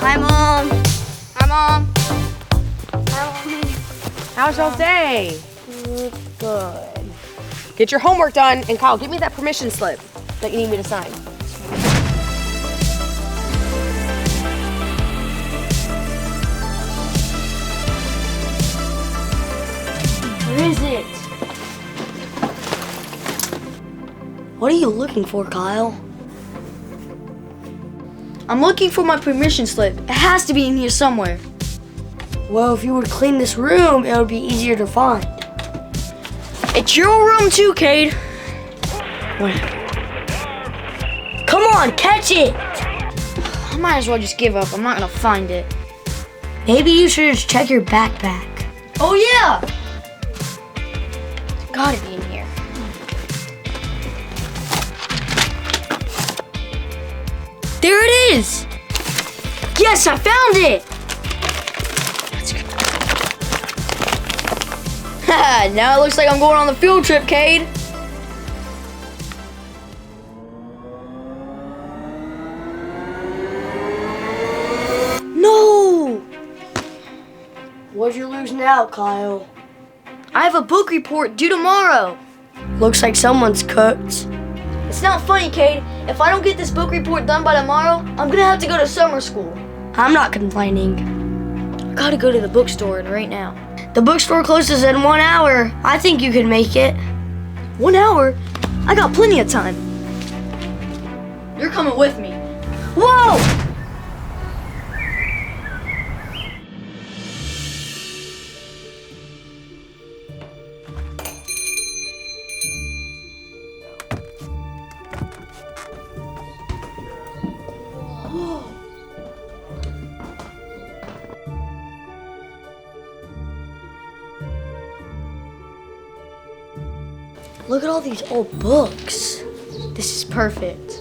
Hi, Mom. Hi, Mom. Hi, Mommy. How's y'all's day? Good. Get your homework done, and Kyle, give me that permission slip that you need me to sign. Where is it? What are you looking for, Kyle? I'm looking for my permission slip. It has to be in here somewhere. Well, if you would clean this room, it would be easier to find. It's your room too, Cade. Whatever. Come on, catch it! I might as well just give up. I'm not gonna find it. Maybe you should just check your backpack. Oh yeah! It's gotta be in here. There it is! Yes, I found it! Now it looks like I'm going on the field trip, Cade. No! What'd you lose now, Kyle? I have a book report due tomorrow. Looks like someone's cooked. It's not funny, Cade. If I don't get this book report done by tomorrow, I'm gonna have to go to summer school. I'm not complaining. I gotta go to the bookstore right now. The bookstore closes in 1 hour. I think you can make it. 1 hour? I got plenty of time. You're coming with me. Whoa! Look at all these old books. This is perfect.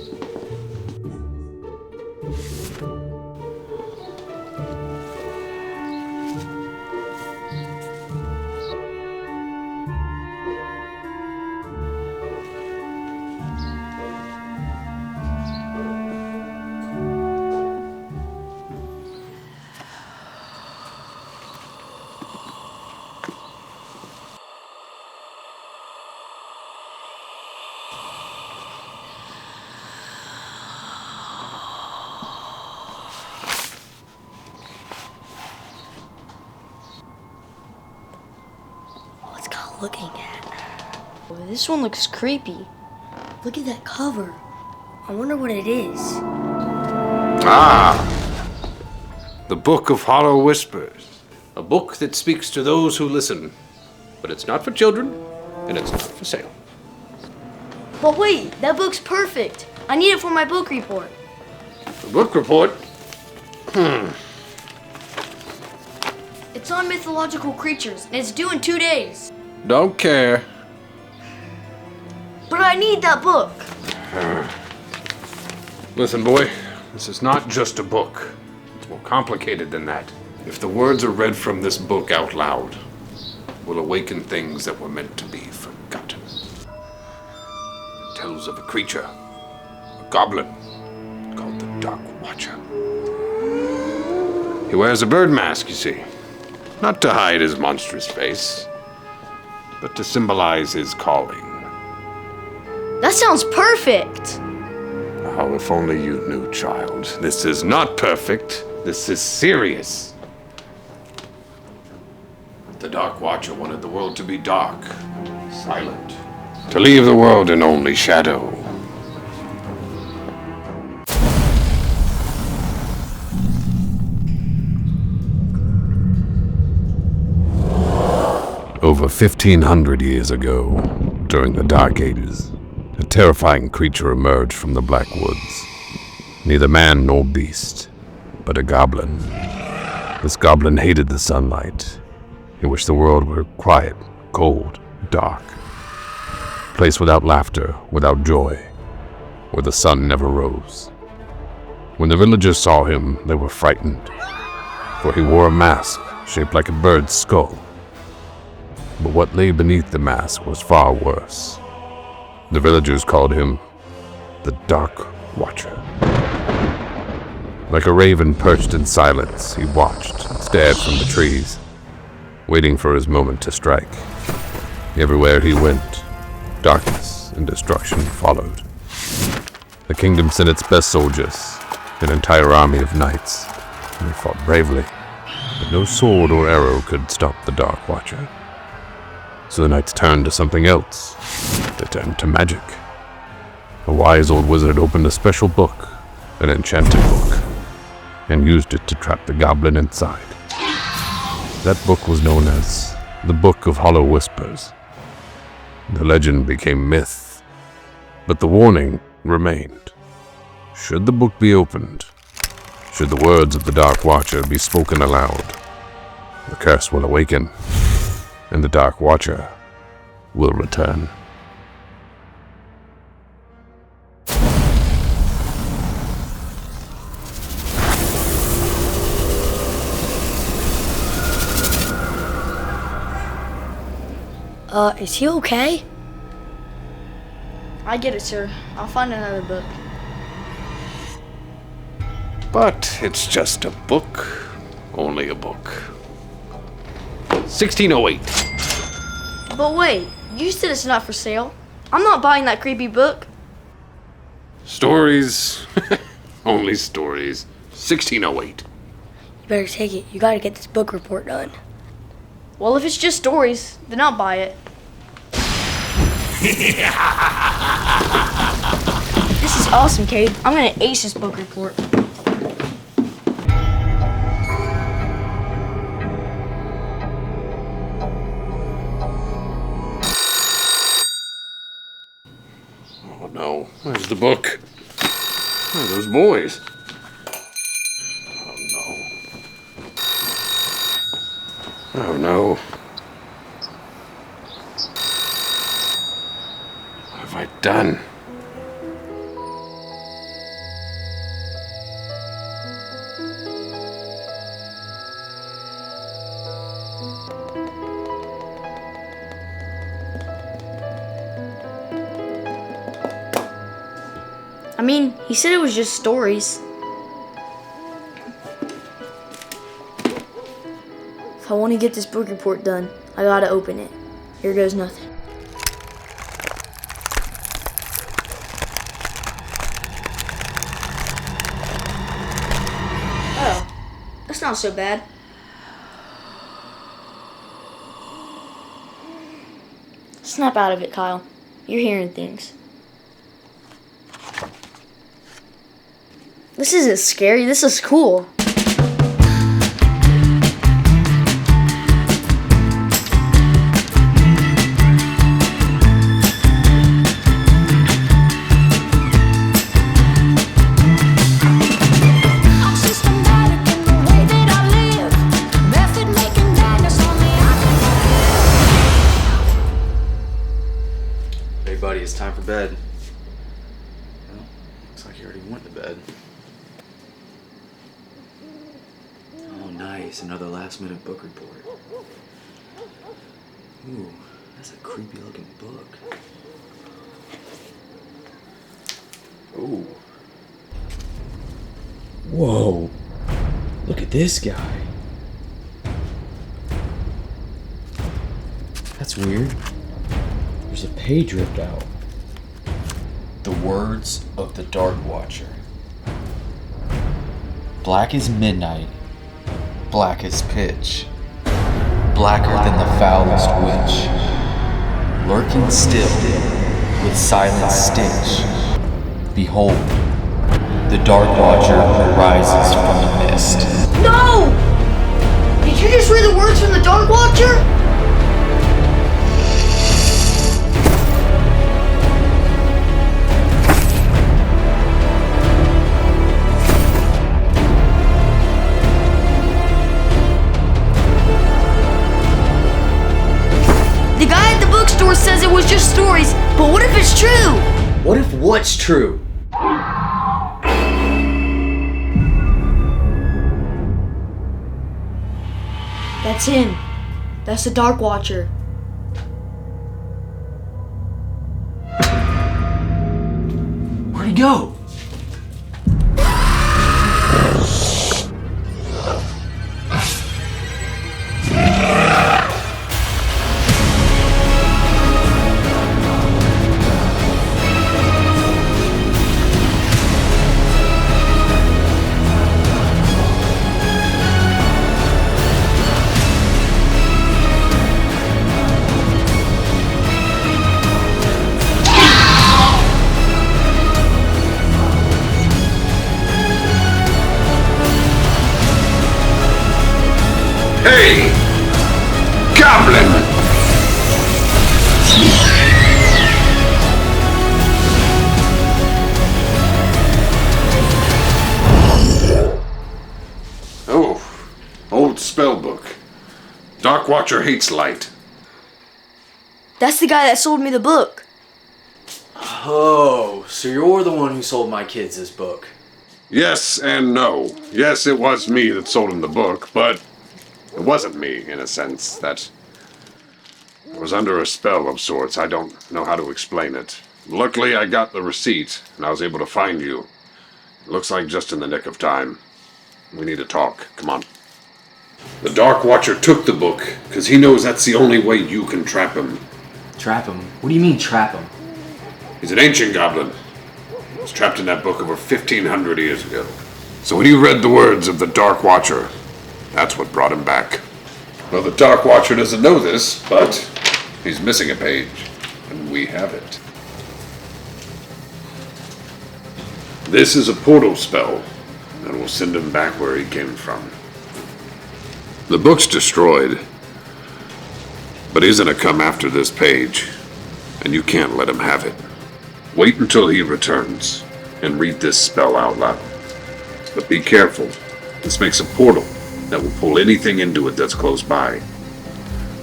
What's Kyle looking at? Oh, this one looks creepy. Look at that cover. I wonder what it is. Ah! The Book of Hollow Whispers. A book that speaks to those who listen. But it's not for children, and it's not for sale. But wait, that book's perfect. I need it for my book report. The book report? It's on mythological creatures, and it's due in 2 days. Don't care. But I need that book. Listen, boy, this is not just a book. It's more complicated than that. If the words are read from this book out loud, will awaken things that were meant to be forgotten. It tells of a creature, a goblin, called the Dark Watcher. He wears a bird mask, you see. Not to hide his monstrous face, but to symbolize his calling. That sounds perfect. Oh, if only you knew, child. This is not perfect. This is serious. The Dark Watcher wanted the world to be dark, silent, to leave the world in only shadow. Over 1,500 years ago, during the Dark Ages, a terrifying creature emerged from the Black Woods. Neither man nor beast, but a goblin. This goblin hated the sunlight. He wished the world were quiet, cold, dark. A place without laughter, without joy, where the sun never rose. When the villagers saw him, they were frightened, for he wore a mask shaped like a bird's skull. But what lay beneath the mask was far worse. The villagers called him the Dark Watcher. Like a raven perched in silence, he watched and stared from the trees, waiting for his moment to strike. Everywhere he went, darkness and destruction followed. The kingdom sent its best soldiers, an entire army of knights, and they fought bravely, but no sword or arrow could stop the Dark Watcher. So the knights turned to something else. They turned to magic. A wise old wizard opened a special book, an enchanted book, and used it to trap the goblin inside. That book was known as the Book of Hollow Whispers. The legend became myth, but the warning remained. Should the book be opened, should the words of the Dark Watcher be spoken aloud, the curse will awaken, and the Dark Watcher will return. Is he okay? I get it, sir. I'll find another book. But it's just a book. Only a book. 1608. But wait, you said it's not for sale. I'm not buying that creepy book. Stories. Only stories. 1608. You better take it. You gotta get this book report done. Well, if it's just stories, then I'll buy it. This is awesome, Cade. I'm gonna ace this book report. Oh no, where's the book? Where are those boys? Oh no. What have I done? I mean, he said it was just stories. If I want to get this book report done, I gotta open it. Here goes nothing. Oh, that's not so bad. Snap out of it, Kyle. You're hearing things. This isn't scary, this is cool. Hey buddy, it's time for bed. Well, looks like you already went to bed. Oh nice, another last minute book report. Ooh, that's a creepy looking book. Ooh. Whoa, look at this guy. That's weird. There's a page ripped out. The words of the Dark Watcher. Black as midnight, black as pitch, blacker than the foulest witch, lurking still with silent stench. Behold, the Dark Watcher rises from the mist. No! Did you just read the words from the Dark Watcher? The guy at the bookstore says it was just stories, but what if it's true? What if what's true? That's him. That's the Dark Watcher. Where'd he go? Hey! Goblin! Oh, old spell book. Dark Watcher hates light. That's the guy that sold me the book. Oh, so you're the one who sold my kids this book. Yes and no. Yes, it was me that sold him the book, but it wasn't me, in a sense. That I was under a spell of sorts. I don't know how to explain it. Luckily, I got the receipt, and I was able to find you. It looks like just in the nick of time. We need to talk. Come on. The Dark Watcher took the book, because he knows that's the only way you can trap him. Trap him? What do you mean, trap him? He's an ancient goblin. He was trapped in that book over 1,500 years ago. So when he read the words of the Dark Watcher, that's what brought him back. Well, the Dark Watcher doesn't know this, but he's missing a page, and we have it. This is a portal spell that will send him back where he came from. The book's destroyed, but he's gonna come after this page, and you can't let him have it. Wait until he returns and read this spell out loud. But be careful. This makes a portal that will pull anything into it that's close by.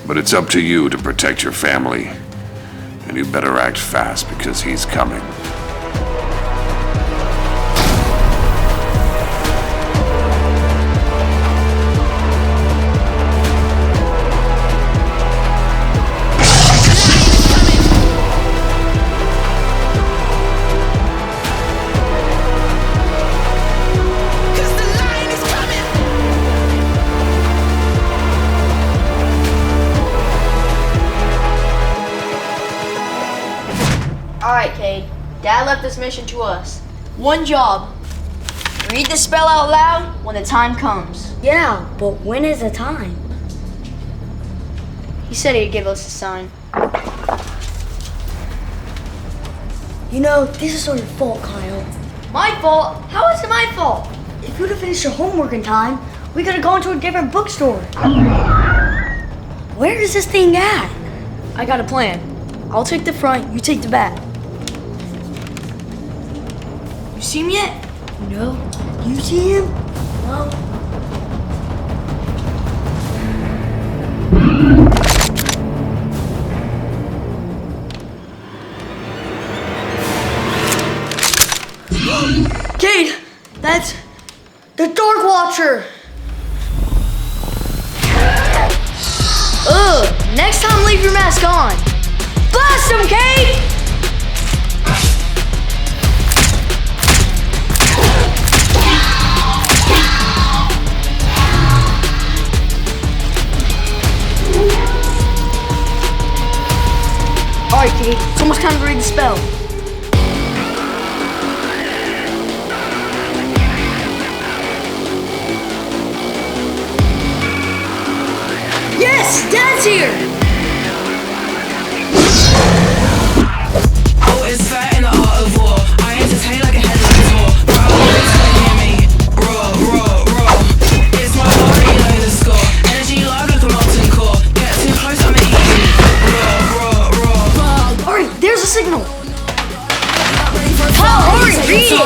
But it's up to you to protect your family, and you better act fast because he's coming. Alright, Cade. Dad left this mission to us. One job. Read the spell out loud when the time comes. Yeah, but when is the time? He said he'd give us a sign. You know, this is all your fault, Kyle. My fault? How is it my fault? If you'd have finished your homework in time, we could have gone to a different bookstore. Where is this thing at? I got a plan. I'll take the front, you take the back. You see him yet? No. You see him? No. Cade! That's The Dark Watcher! Ugh! Next time leave your mask on. Blast him, Cade! Alright, Cade. It's almost time to read the spell. Yes! Dad's here! Oh, it's fight in the art of war. I entertain like a headline tour. Crowd always gonna hear me. Raw, raw, raw. It's my heart, you know the score. Energy live like a molten core. Get too close, I'm easy. Raw, raw, raw. Alright, there's a signal! Kyle, hurry, read it.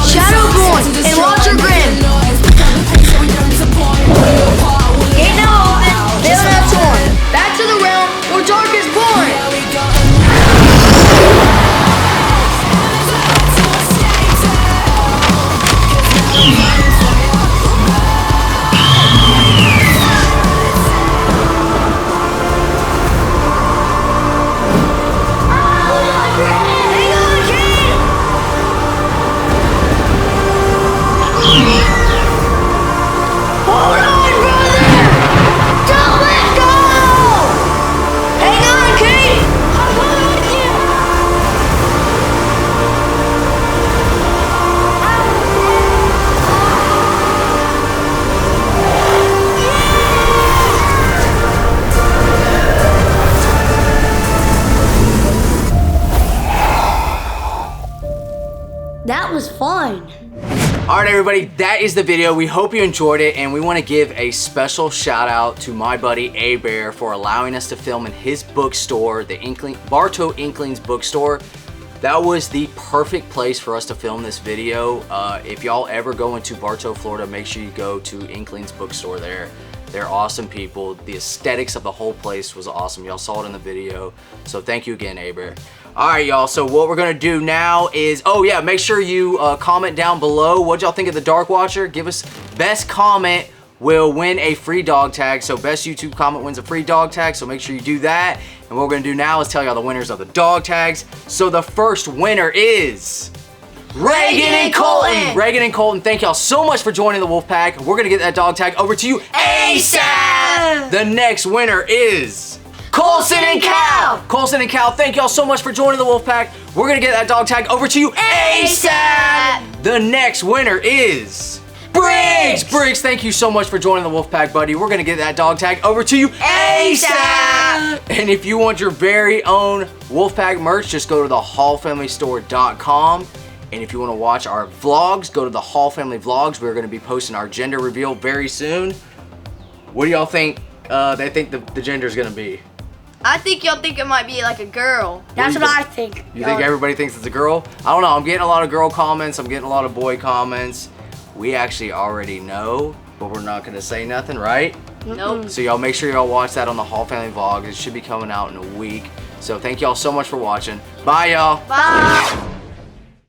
Shadowborn and Watcher Grim. Gate now open, veil now torn. Back to the realm where dark is born. Hang on, kid! Hold on, brother! Don't let go! Hang on, Kate! I'm coming with you! That was fun. All right, everybody, that is the video. We hope you enjoyed it, and we want to give a special shout out to my buddy A-Bear for allowing us to film in his bookstore, the Bartow Inklings bookstore. That was the perfect place for us to film this video. If y'all ever go into Bartow, Florida, make sure you go to Inklings bookstore there. They're awesome people. The aesthetics of the whole place was awesome. Y'all saw it in the video. So thank you again, A-Bear. All right, y'all. So what we're going to do now is, oh yeah, make sure you comment down below. What y'all think of the Dark Watcher? Give us best comment will win a free dog tag. So best YouTube comment wins a free dog tag. So make sure you do that. And what we're going to do now is tell y'all the winners of the dog tags. So the first winner is Reagan and Colton. Reagan and Colton, thank y'all so much for joining the Wolfpack. We're gonna get that dog tag over to you ASAP. The next winner is Colson and Cal. Colson and Cal, thank y'all so much for joining the Wolfpack. We're gonna get that dog tag over to you ASAP. The next winner is Briggs. Briggs, thank you so much for joining the Wolfpack, buddy. We're gonna get that dog tag over to you ASAP. And if you want your very own Wolfpack merch, just go to thehallfamilystore.com. And if you want to watch our vlogs, go to the Hall Family Vlogs. We're going to be posting our gender reveal very soon. What do y'all think they think the gender is going to be? I think y'all think it might be like a girl. That's what I think. You think everybody thinks it's a girl? I don't know. I'm getting a lot of girl comments. I'm getting a lot of boy comments. We actually already know, but we're not going to say nothing, right? Nope. So y'all make sure y'all watch that on the Hall Family Vlogs. It should be coming out in a week. So thank y'all so much for watching. Bye, y'all. Bye.